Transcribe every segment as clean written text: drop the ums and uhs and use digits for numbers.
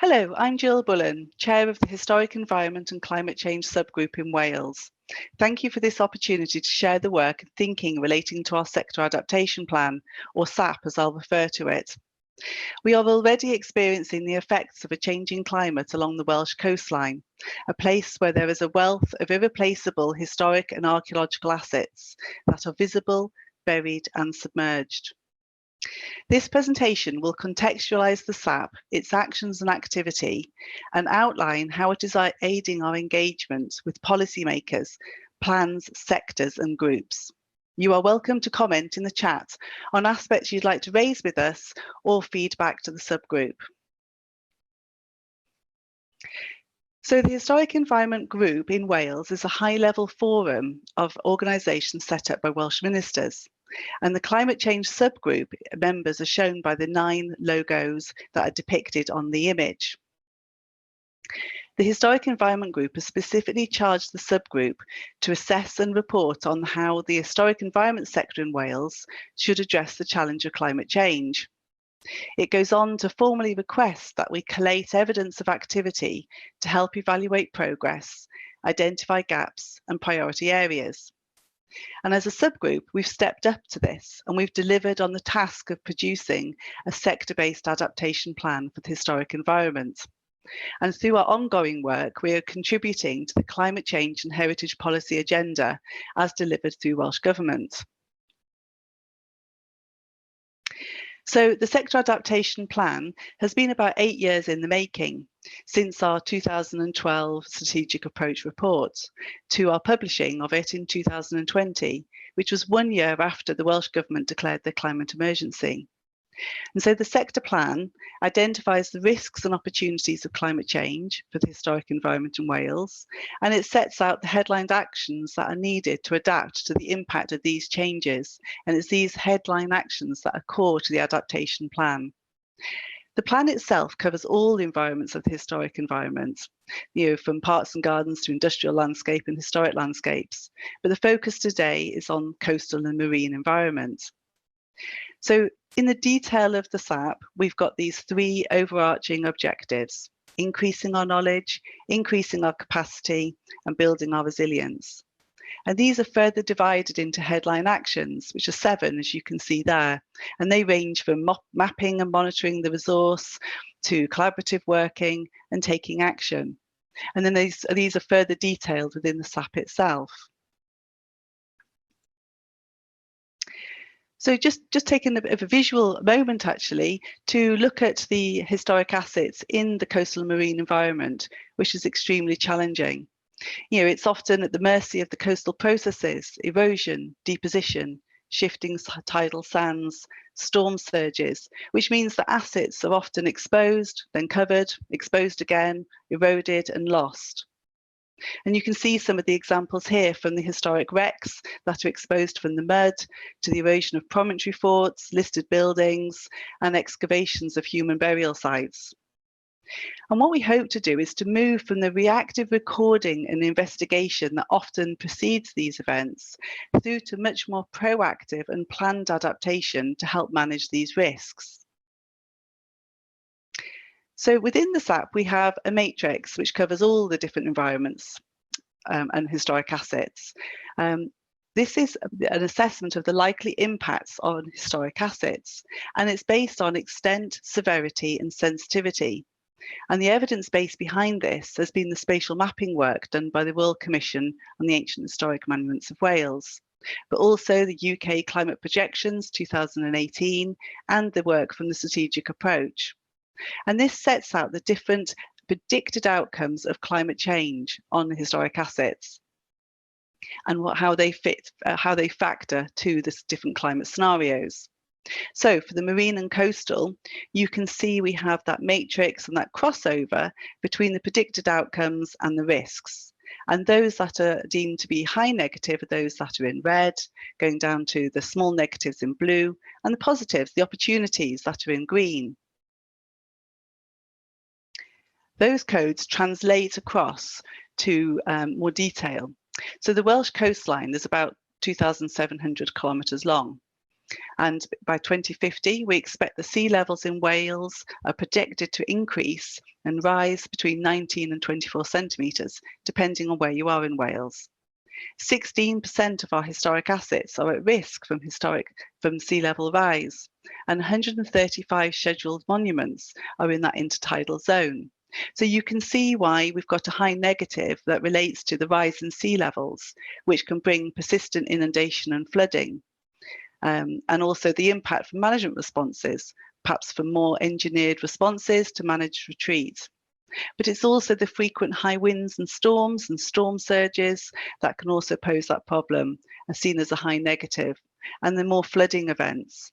Hello, I'm Jill Bullen, Chair of the Historic Environment and Climate Change Subgroup in Wales. Thank you for this opportunity to share the work and thinking relating to our Sector Adaptation Plan, or SAP as I'll refer to it. We are already experiencing the effects of a changing climate along the Welsh coastline, a place where there is a wealth of irreplaceable historic and archaeological assets that are visible, buried and submerged. This presentation will contextualise the SAP, its actions and activity, and outline how it is aiding our engagement with policymakers, plans, sectors and groups. You are welcome to comment in the chat on aspects you'd like to raise with us or feedback to the subgroup. So the Historic Environment Group in Wales is a high-level forum of organisations set up by Welsh ministers. And the climate change subgroup members are shown by the 9 logos that are depicted on the image. The Historic Environment Group has specifically charged the subgroup to assess and report on how the historic environment sector in Wales should address the challenge of climate change. It goes on to formally request that we collate evidence of activity to help evaluate progress, identify gaps and priority areas. And as a subgroup, we've stepped up to this and we've delivered on the task of producing a sector-based adaptation plan for the historic environment. And through our ongoing work, we are contributing to the climate change and heritage policy agenda as delivered through Welsh Government. So the Sector Adaptation Plan has been about 8 years in the making, since our 2012 Strategic Approach Report to our publishing of it in 2020, which was 1 year after the Welsh Government declared the climate emergency. And so the sector plan identifies the risks and opportunities of climate change for the historic environment in Wales, and it sets out the headline actions that are needed to adapt to the impact of these changes. And it's these headline actions that are core to the adaptation plan. The plan itself covers all the environments of the historic environment, from parks and gardens to industrial landscape and historic landscapes. But the focus today is on coastal and marine environment. So in the detail of the SAP, we've got these 3 overarching objectives: increasing our knowledge, increasing our capacity, and building our resilience. And these are further divided into headline actions, which are 7, as you can see there. And they range from mapping and monitoring the resource to collaborative working and taking action. And then these are further detailed within the SAP itself. So just taking a bit of a visual moment actually to look at the historic assets in the coastal and marine environment, which is extremely challenging. It's often at the mercy of the coastal processes: erosion, deposition, shifting tidal sands, storm surges, which means that assets are often exposed, then covered, exposed again, eroded and lost. And you can see some of the examples here from the historic wrecks that are exposed from the mud to the erosion of promontory forts, listed buildings, and excavations of human burial sites. And what we hope to do is to move from the reactive recording and investigation that often precedes these events through to much more proactive and planned adaptation to help manage these risks. So within the SAP, we have a matrix which covers all the different environments and historic assets. This is an assessment of the likely impacts on historic assets, and it's based on extent, severity and sensitivity. And the evidence base behind this has been the spatial mapping work done by the World Commission on the Ancient Historic Monuments of Wales, but also the UK Climate Projections 2018 and the work from the Strategic Approach. And this sets out the different predicted outcomes of climate change on historic assets and how they factor to the different climate scenarios. So for the marine and coastal, you can see we have that matrix and that crossover between the predicted outcomes and the risks. And those that are deemed to be high negative are those that are in red, going down to the small negatives in blue, and the positives, the opportunities, that are in green. Those codes translate across to more detail. So the Welsh coastline is about 2,700 kilometres long. And by 2050, we expect the sea levels in Wales are projected to increase and rise between 19 and 24 centimetres, depending on where you are in Wales. 16% of our historic assets are at risk from sea level rise, and 135 scheduled monuments are in that intertidal zone. So you can see why we've got a high negative that relates to the rise in sea levels, which can bring persistent inundation and flooding, and also the impact from management responses, perhaps for more engineered responses to manage retreat. But it's also the frequent high winds and storm surges that can also pose that problem, as seen as a high negative, and the more flooding events.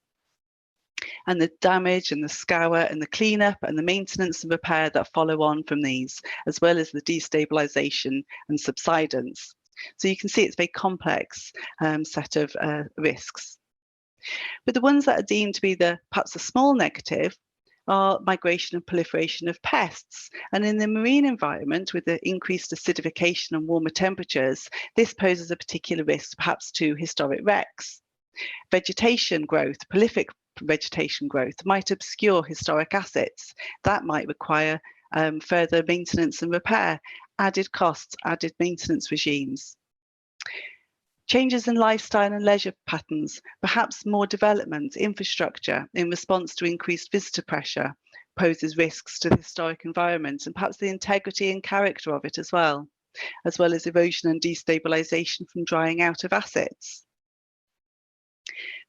And the damage and the scour and the cleanup and the maintenance and repair that follow on from these, as well as the destabilisation and subsidence. So you can see it's a very complex set of risks. But the ones that are deemed to be perhaps a small negative are migration and proliferation of pests. And in the marine environment, with the increased acidification and warmer temperatures, this poses a particular risk perhaps to historic wrecks. Vegetation growth, prolific vegetation growth, might obscure historic assets. That might require further maintenance and repair, added costs, added maintenance regimes. Changes in lifestyle and leisure patterns, perhaps more development, infrastructure in response to increased visitor pressure, poses risks to the historic environment and perhaps the integrity and character of it as well as erosion and destabilisation from drying out of assets.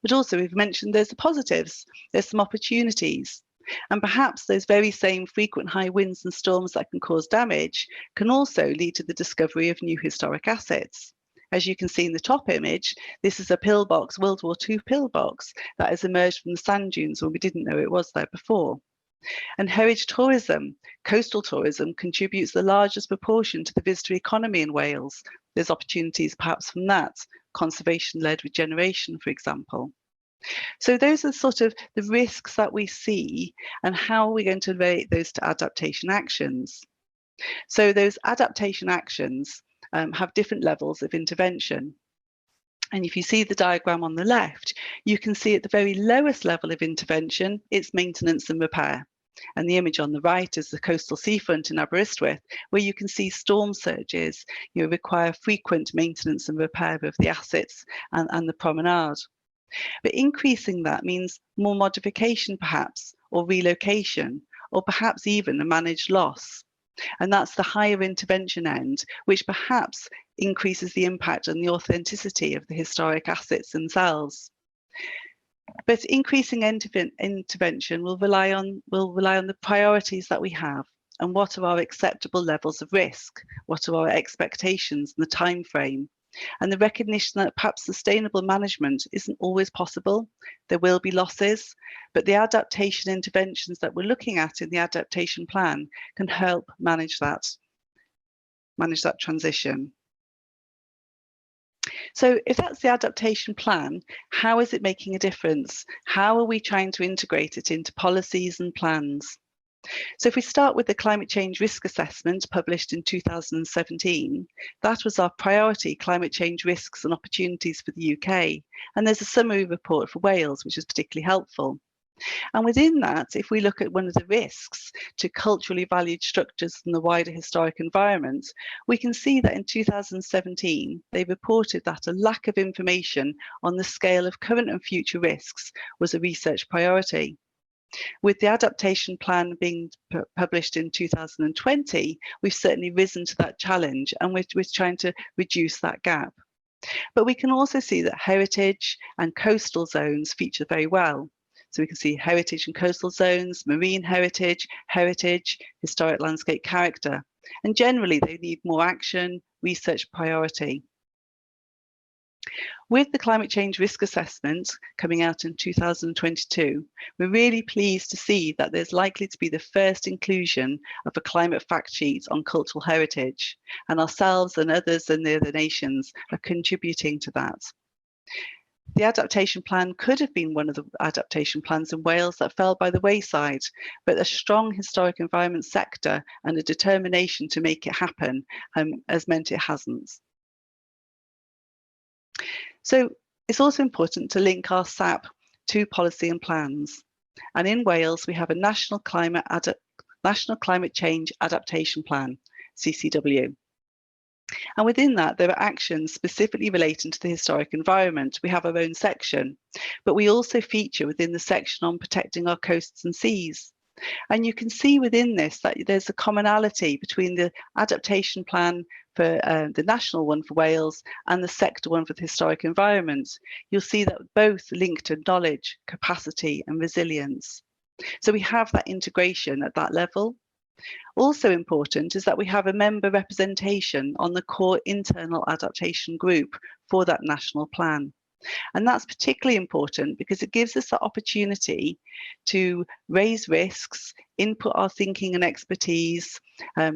But also we've mentioned there's the positives, there's some opportunities, and perhaps those very same frequent high winds and storms that can cause damage can also lead to the discovery of new historic assets. As you can see in the top image, this is a pillbox, World War II pillbox, that has emerged from the sand dunes when we didn't know it was there before. And heritage tourism, coastal tourism, contributes the largest proportion to the visitor economy in Wales. There's opportunities perhaps from that, conservation-led regeneration, for example. So those are sort of the risks that we see and how we're going to relate those to adaptation actions. So those adaptation actions have different levels of intervention. And if you see the diagram on the left, you can see at the very lowest level of intervention, it's maintenance and repair. And the image on the right is the coastal seafront in Aberystwyth, where you can see storm surges require frequent maintenance and repair of the assets and the promenade. But increasing that means more modification perhaps, or relocation, or perhaps even a managed loss. And that's the higher intervention end, which perhaps increases the impact on the authenticity of the historic assets themselves. But increasing intervention will rely on the priorities that we have and what are our acceptable levels of risk, what are our expectations and the time frame, and the recognition that perhaps sustainable management isn't always possible. There will be losses, but the adaptation interventions that we're looking at in the adaptation plan can help manage that transition. So if that's the adaptation plan, how is it making a difference? How are we trying to integrate it into policies and plans? So if we start with the climate change risk assessment published in 2017, that was our priority climate change risks and opportunities for the UK. And there's a summary report for Wales, which is particularly helpful. And within that, if we look at one of the risks to culturally valued structures in the wider historic environment, we can see that in 2017, they reported that a lack of information on the scale of current and future risks was a research priority. With the adaptation plan being published in 2020, we've certainly risen to that challenge and we're trying to reduce that gap. But we can also see that heritage and coastal zones feature very well. So we can see heritage and coastal zones, marine heritage, historic landscape character. And generally they need more action, research priority. With the climate change risk assessment coming out in 2022, we're really pleased to see that there's likely to be the first inclusion of a climate fact sheet on cultural heritage, and ourselves and others in the other nations are contributing to that. The adaptation plan could have been one of the adaptation plans in Wales that fell by the wayside, but a strong historic environment sector and a determination to make it happen has meant it hasn't. So It's also important to link our SAP to policy and plans. And in Wales, we have a National Climate Change Adaptation Plan, CCW. And within that, there are actions specifically relating to the historic environment. We have our own section, but we also feature within the section on protecting our coasts and seas. And you can see within this that there's a commonality between the adaptation plan for the national one for Wales and the sector one for the historic environment. You'll see that both link to knowledge, capacity and resilience. So we have that integration at that level. Also important is that we have a member representation on the core internal adaptation group for that national plan. And that's particularly important because it gives us the opportunity to raise risks, input our thinking and expertise,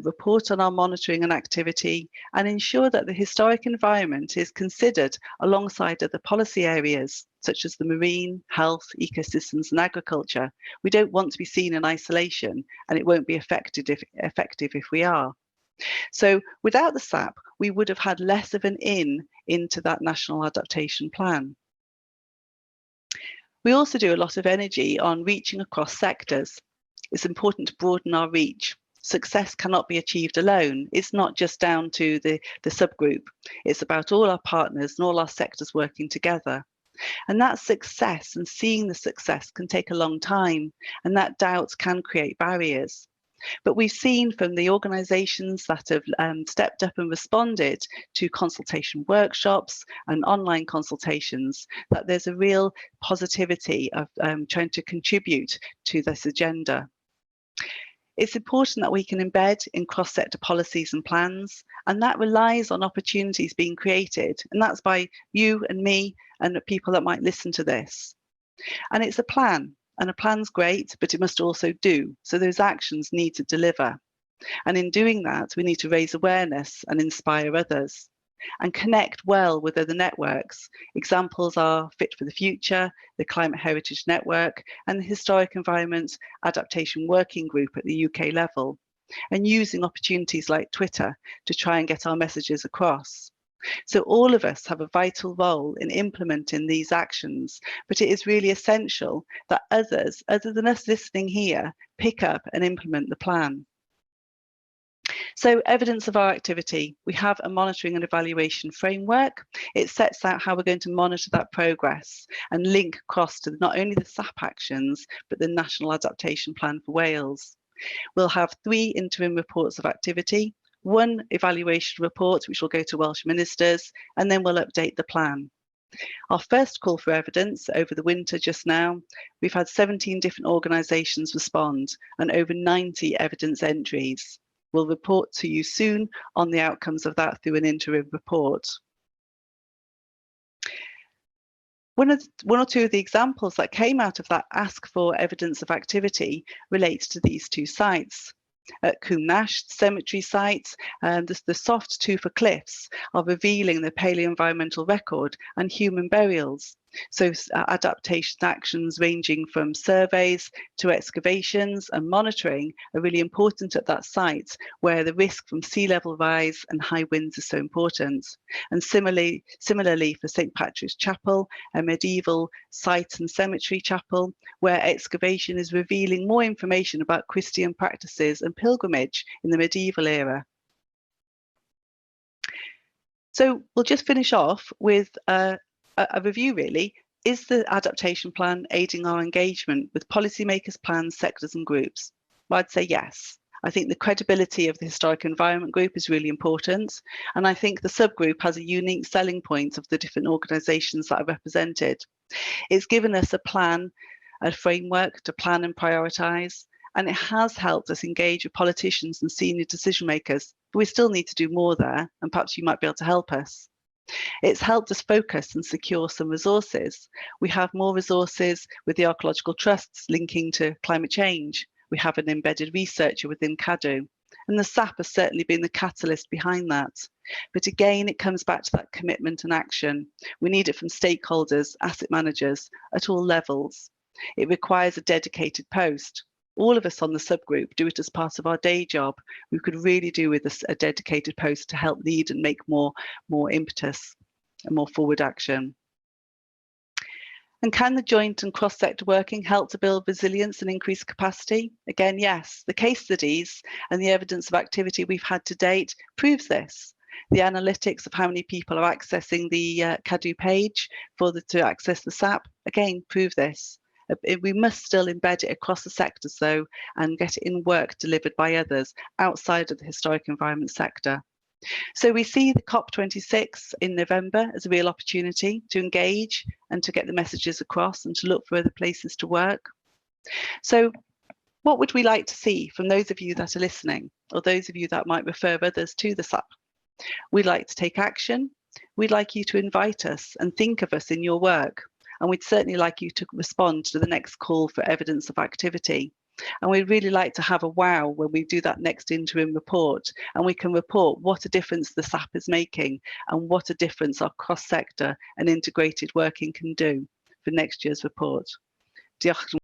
report on our monitoring and activity, and ensure that the historic environment is considered alongside other policy areas, such as the marine, health, ecosystems, and agriculture. We don't want to be seen in isolation, and it won't be effective if we are. So without the SAP, we would have had less of an into that national adaptation plan. We also do a lot of energy on reaching across sectors. It's important to broaden our reach. Success cannot be achieved alone. It's not just down to the subgroup. It's about all our partners and all our sectors working together. And that success and seeing the success can take a long time, and that doubt can create barriers. But we've seen from the organisations that have stepped up and responded to consultation workshops and online consultations that there's a real positivity of trying to contribute to this agenda. It's important that we can embed in cross-sector policies and plans, and that relies on opportunities being created, and that's by you and me and the people that might listen to this. And it's a plan. And a plan's great, but it must also do. So those actions need to deliver. And in doing that, we need to raise awareness and inspire others and connect well with other networks. Examples are Fit for the Future, the Climate Heritage Network, and the Historic Environment Adaptation Working Group at the UK level, and using opportunities like Twitter to try and get our messages across. So all of us have a vital role in implementing these actions, but it is really essential that others, other than us listening here, pick up and implement the plan. So evidence of our activity. We have a monitoring and evaluation framework. It sets out how we're going to monitor that progress and link across to not only the SAP actions, but the National Adaptation Plan for Wales. We'll have 3 interim reports of activity, 1 evaluation report, which will go to Welsh ministers, and then we'll update the plan. Our first call for evidence over the winter just now, we've had 17 different organisations respond and over 90 evidence entries. We'll report to you soon on the outcomes of that through an interim report. One or two of the examples that came out of that ask for evidence of activity relates to these 2 sites. At Cwmnash cemetery site, the soft tufa cliffs are revealing the paleoenvironmental record and human burials. So adaptation actions ranging from surveys to excavations and monitoring are really important at that site, where the risk from sea level rise and high winds is so important. And similarly for St Patrick's Chapel, a medieval site and cemetery chapel, where excavation is revealing more information about Christian practices and pilgrimage in the medieval era. So we'll just finish off with a review really. Is the adaptation plan aiding our engagement with policymakers, plans, sectors and groups? Well, I'd say yes. I think the credibility of the Historic Environment Group is really important. And I think the subgroup has a unique selling point of the different organisations that are represented. It's given us a plan, a framework to plan and prioritise, and it has helped us engage with politicians and senior decision makers, but we still need to do more there, and perhaps you might be able to help us. It's helped us focus and secure some resources. We have more resources with the archaeological trusts linking to climate change. We have an embedded researcher within CADU, and the SAP has certainly been the catalyst behind that. But again, it comes back to that commitment and action. We need it from stakeholders, asset managers at all levels. It requires a dedicated post. All of us on the subgroup do it as part of our day job. We could really do with a dedicated post to help lead and make more impetus and more forward action. And can the joint and cross-sector working help to build resilience and increase capacity? Again, yes. The case studies and the evidence of activity we've had to date proves this. The analytics of how many people are accessing the CADU page to access the SAP, again, prove this. We must still embed it across the sectors, though, and get it in work delivered by others outside of the historic environment sector. So we see the COP26 in November as a real opportunity to engage and to get the messages across and to look for other places to work. So what would we like to see from those of you that are listening, or those of you that might refer others to the SAP? We'd like to take action. We'd like you to invite us and think of us in your work. And we'd certainly like you to respond to the next call for evidence of activity. And we'd really like to have a wow when we do that next interim report, and we can report what a difference the SAP is making and what a difference our cross-sector and integrated working can do for next year's report. Diolch